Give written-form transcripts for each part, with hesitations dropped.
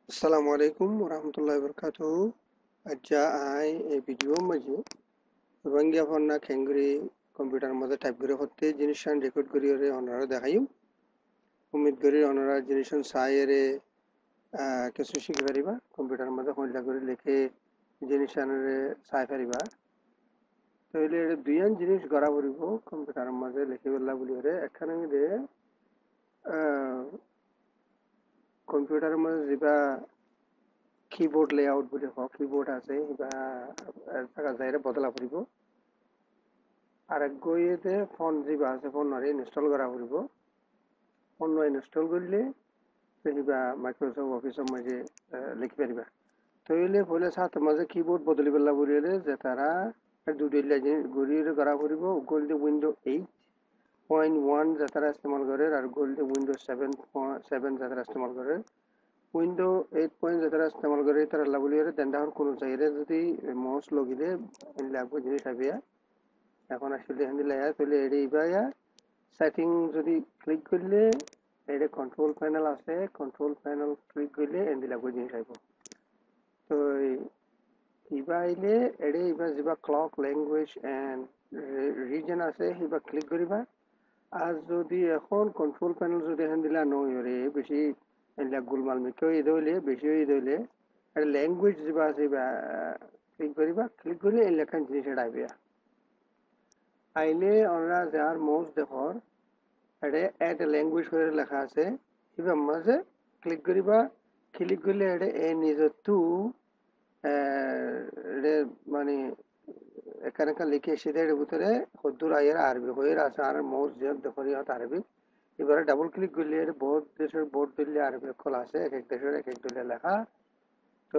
Assalamu alaikum warahmatullahi wabarakatuh. Aja ai a video maji rangia fonna kengri computer maze type gori hotte jinishan record gori ore onara dekhayum umid gori onara jinishan saayere kesu shikhi pariba computer maze honla gori lekhe jinishan re saay pariba toile ere duyan jinis gora poribo computer maze lekhe bella boli ore ekhane de computer maze jiba keyboard layout boli ho keyboard ase ba jaga jaire bodala poribo আরেকগইতে phone যিবা আছে ফোনরে install করা পড়িব phone install করলে সেবা Microsoft অফিসের মাঝে লিখি পারিবা তইলে বলে সাথে মাঝে কিবোর্ড বদলি পেলা বলিলে যে তারা দুইটা গড়িয়ে করা পড়িব গোল্ড উইন্ডো 8.1 যারা ইস্তেমাল করে আর গোল্ড উইন্ডো 7.7 যারা ইস্তেমাল করে উইন্ডো 8 যারা ইস্তেমাল করে তারা লাগুলিয়ে দেন্ডার কোন জায়গায় যদি মাউস লগিলে লাগবে জিনিস আইবিয়া এখন আসলে হ্যান্ডেল আয়া তাহলে এইবায়া সেটিং যদি ক্লিক করলে এটা কন্ট্রোল প্যানেল আছে কন্ট্রোল প্যানেল ক্লিক করলে এন্ড লাগবে জিনিস আইব তো ইবা আইলে এডে ইবা যিবা ক্লক ল্যাঙ্গুয়েজ এন্ড রিজন আছে হিবা ক্লিক করিবা আর যদি এখন কন্ট্রোল প্যানেল যদি হ্যান্ডেল নইরে বেশি এন্ড গুলমাল মিকে ইদইলে বেশি ইদইলে এটা ল্যাঙ্গুয়েজ যিবা আছে ক্লিক করিবা ক্লিক করলে এই লেখান জিনিস এটা আইবে আইলে আমরা যার মাউস দেখর এডে এড ল্যাঙ্গুয়েজ করে লেখা আছে ইবা মাঝে ক্লিক করিবা ক্লিক করলে এডে এ নিজে টু এডে মানে এখানে লিখে এসে এর ভিতরে হদ্দুর আয়ের আরবি হয়ে আছে আর মাউস যে দেখরি হত আরবি এবারে ডাবল ক্লিক করলে এর বহুত দেশের বোর্ড দিলে আরবি অক্ষর আছে এক এক দেশের এক এক দিলে লেখা তো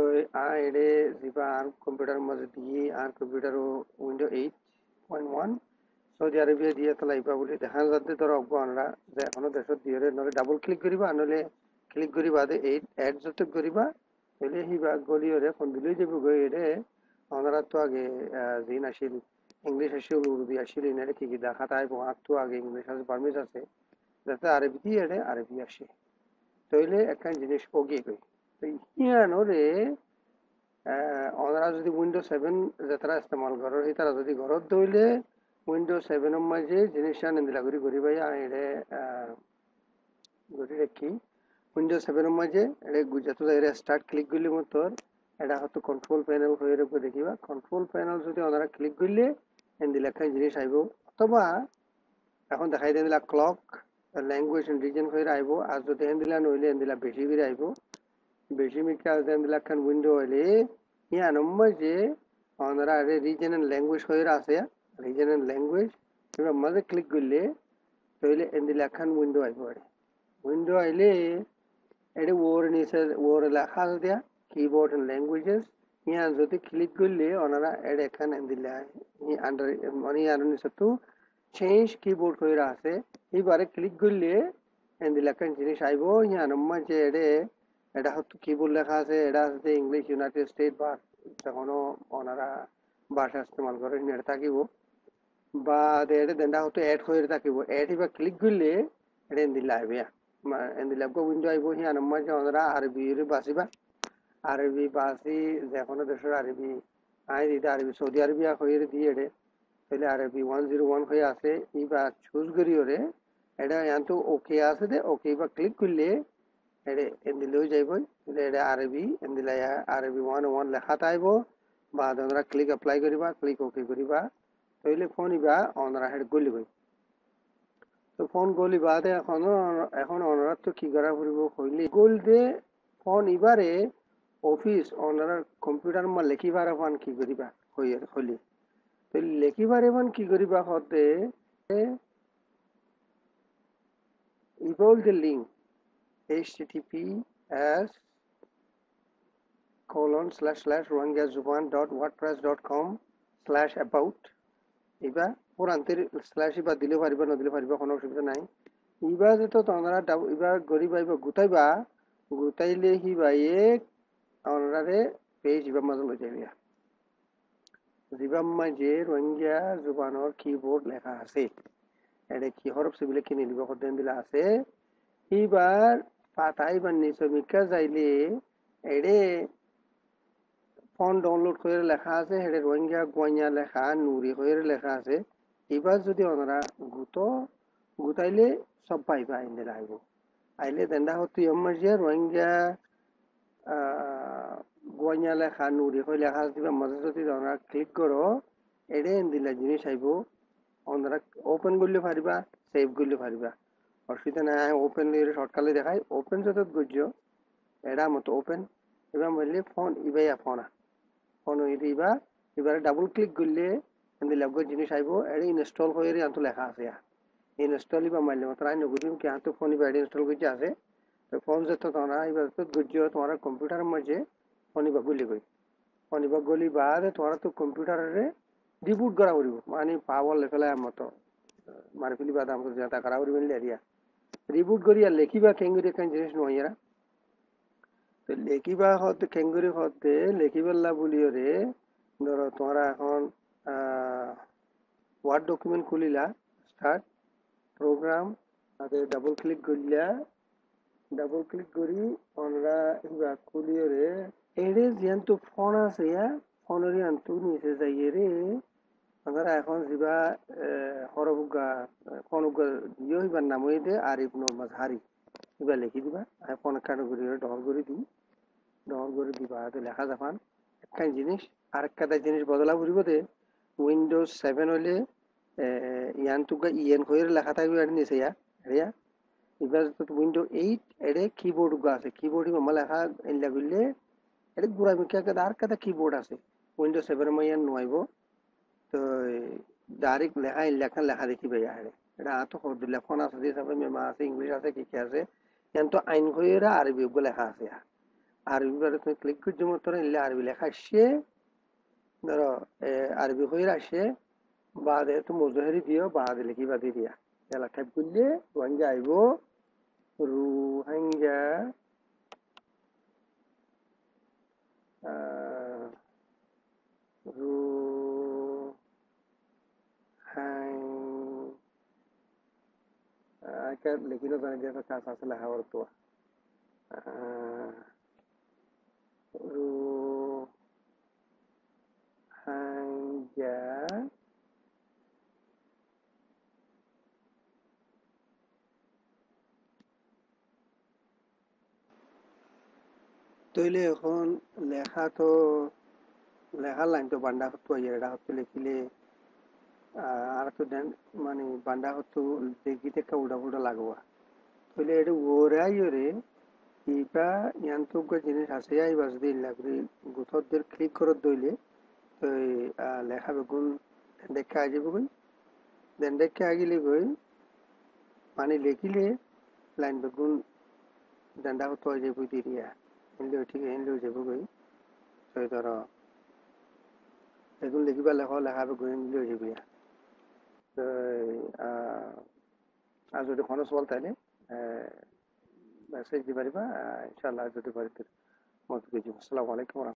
এডে জিবা আর কম্পিউটার মাঝে দিয়ে আর কম্পিউটার উইন্ডো 8.1 সৌদি আরবিয়া দিয়ে লাইবা বলে দেখা যাতে ধর অজ্ঞানরা যে এখনো দেশত দিয়ে নলে ডাবল ক্লিক করিবা নলে ক্লিক করিবা দে এই এড যত করিবা এলে হিবা গলিয়রে ফোন দিলেই যাব গই এরে আমরা তো আগে জিন আসিল ইংলিশ আসিল উর্দু আসিল এনে কি কি দেখা তাই আর তো আগে ইংলিশ আছে বার্মিজ আছে যাতে আরবি দিয়ে এরে আরবি আসে তইলে একটা জিনিস ওগে গই তো ইয়ানোরে ওনারা যদি উইন্ডো 7 যারা ইস্তেমাল করো এই তারা যদি ঘরত দইলে উইন্ডো 7 মাঝে জিনিসটা নিন্দিলা করি করি ভাই এড়ে গরি রাখি উইন্ডো 7 মাঝে এড়ে যত জায়গায় স্টার্ট ক্লিক করলে মতর এটা হয়তো কন্ট্রোল প্যানেল হয়ে রাখবে দেখিবা কন্ট্রোল প্যানেল যদি ওনারা ক্লিক করলে নিন্দিলা একটা জিনিস আইব অথবা এখন দেখাই দিলা ক্লক ল্যাঙ্গুয়েজ রিজন হয়ে আইব আর যদি দিলা নইলে দিলা বেশি করে আইব বেশি মিকা দিলা খান উইন্ডো হইলে ইয়া নম্বর যে ওনারা রিজন এন্ড ল্যাঙ্গুয়েজ হয়ে আছে রিজন এন্ড ল্যাঙ্গুয়েজ এবার মাঝে ক্লিক করলে তাহলে এন্দিলে একখান উইন্ডো আইব উইন্ডো আইলে এটা ওর নিচে ওর লেখা আছে কিবোর্ড এন্ড ল্যাঙ্গুয়েজেস ইয়া যদি ক্লিক করলে ওনারা এটা এখান এন্দিলে আন্ডার মানে আর নিচে তো চেঞ্জ কিবোর্ড হয়ে আছে এবারে ক্লিক করলে এন্দিলে একখান জিনিস আইব ইয়া নম্বর যে এটা হয়তো কিবোর্ড লেখা আছে এটা আছে ইংলিশ ইউনাইটেড স্টেট বা যখনও ওনারা ভাষা ইস্তেমাল করে এটা থাকিব বা এটা দেন্দা হয়তো এড হয়ে থাকিব এড এবার ক্লিক করলে এটা এন্দিলে আইবে এন্দিলে উইন্ডো আইব হিয়া নম্বর যে ওনারা আরবি বাসিবা আরবি বাসি যে কোনো দেশের আরবি আই দিতে আরবি সৌদি আরবিয়া হয়ে দিয়ে এডে তাহলে আরবি 101 হয়ে আছে ইবা চুজ করি ওরে এটা এত ওকে আছে দে ওকে বা ক্লিক করলে এটা এন্দিলেও যাইব এটা আরবি এন্দিলে আরবি 101 লেখা তাইব বা তোমরা ক্লিক অ্যাপ্লাই করিবা ক্লিক ওকে করিবা তাহলে ফোন ইবা ওনারা হেড গলি গই তো ফোন গলি বাদে এখন ওনারা তো কি করা পড়িব কইলে গোল দে ফোন ইবারে অফিস ওনারা কম্পিউটার মা লেখিবার ফান কি করিবা হইলে তো লেখিবার ফান কি করিবা হতে evil the link https://rohingyazuban.wordpress.com/about Iba পুরান্তের slash ইবা দিলে পারিবা নদিলে পারিবা কোনো অসুবিধা নাই ইবা যেত তোমরা ইবা গরিবা ইবা গুতাইলে হিবাইয়ে ওনারে পেজ ইবা মাঝে লই যাইবা জিবাম মাঝে রোহিঙ্গা জুবানোর কিবোর্ড লেখা আছে এটা কি হরফ সিবিলে কিনে নিব কত দিন দিলা আছে এবার পাতাই বান্নি শ্রমিকা যাইলে এডে ফোন ডাউনলোড করে লেখা আছে হেডে রোহিঙ্গা গোয়াইয়া লেখা নুরি হয়ে লেখা আছে এবার যদি ওনারা গুতাইলে সব পাইবা আইলে আইব আইলে দেন্দা হতো ইমার্জিয়া রোহিঙ্গা গোয়াইয়া লেখা নুরি হয়ে লেখা দিবা মাঝে যদি ওনারা ক্লিক করো এডে দিলা জিনিস আইব ওনারা ওপেন করলে পারিবা সেভ করলে পারিবা অসুবিধা নাই ওপেন শর্টকালে দেখাই ওপেন যত গুজ্জ এডা মতো ওপেন এবার বললে ফোন ইবাইয়া ফোন ইবা এবারে ডাবল ক্লিক করলে এন্দি লাগো জিনিস আইব এডে ইনস্টল হয়ে আনতো লেখা আছে ইনস্টল ইবা মারলে মাত্র আইন গুদিম কি আনতো ফোন ইবা এডে ইনস্টল করছে আছে তো ফোন যত তোমরা এবার তো গুজ্জ তোমার কম্পিউটারের মাঝে ফোন ইবা গুলি গই ফোন ইবা গুলি বাদ তোমার তো কম্পিউটারে রিবুট করা পড়িব মানে পাওয়ার লেভেলে মতো মারি ফেলি বাদ আমাকে যেটা করা পড়িব এরিয়া রিবুট করি আর লেখিবা কেঙ্গুরি কান জিনিস নয় এরা তো লেখিবা হতে কেঙ্গুরি হতে লেখিবেলা বলিওরে ধরো তোমরা এখন ওয়ার্ড ডকুমেন্ট খুলিলা স্টার্ট প্রোগ্রাম তাতে ডাবল ক্লিক করিলা ডাবল ক্লিক করি আমরা ইবা খুলিওরে এরে যেহেতু ফোন আছে ফোনের আনতু নিচে যাইয়ে রে আমরা এখন যা হরবুগা ফোনুগা দিও ইবার নাম হইতে আরিফ নুর মাজহারি ইবা লিখি দিবা আর ফোন কার্ড করি ডহর করে দিবা তো লেখা যাবান একটা জিনিস আর একটা জিনিস বদলা ফুরিব দে উইন্ডোজ 7 হইলে ইয়ান তুগা ইএন হয়ে লেখা থাকবে আর নিচে রিয়া এবার তো উইন্ডো 8 এডে কিবোর্ড গা আছে কিবোর্ড মামা লেখা ইল্লা গইলে এডে গুড়া মিকা কা আর কাটা কিবোর্ড আছে উইন্ডো 7 মাইয়ান নইব তো ডাইরেক্ট লেখা দেখি ভাই আরে এটা তো হদ লেখন আছে যে সব মেমা আছে ইংলিশ আছে কি কি আছে এন তো আইন হইরা আরবি গো লেখা আছে আরবি বারে তুমি ক্লিক করে জমা তোরা ইল্লা আরবি লেখা আসে ধরো আরবি হইরা আসে বাদে তো মুজহারি দিও বাদে লিখিবা দিয়া এলা টাইপ করলে ওয়াঙ্গা আইবো রোহিঙ্গা রোহিঙ্গা লিখিলো জানি দিয়ে কাজ আছে লেখা করতো রোহিঙ্গা তইলে এখন লেখার লাইন তো বান্ডা হতো এটা হতো লিখিলে আর তো দেন মানে বান্ডা হতো দেখিতে একটা উড়া ফুটা লাগবা তইলে এটা ওরাই রে ইবা ইয়ান্তু জিনিস আছে আইবা যদি লাগবে গুথরদের ক্লিক করত দইলে তো লেখা বেগুন দেখে আইব গই দেন দেখে আগিলে গই মানে লিখিলে লাইন বেগুন ডান্ডা হতো যে বুঝ দিয়া হিন্দু ঠিক হিন্দু যাব গই তো ধর এগুলো লিখিবা লেখা বেগুন হিন্দু যাব তো আর যদি কোনো সওয়াল তাইলে মেসেজ দিবা ইনশাআল্লাহ যদি পারি মত কিছু আসসালামু আলাইকুম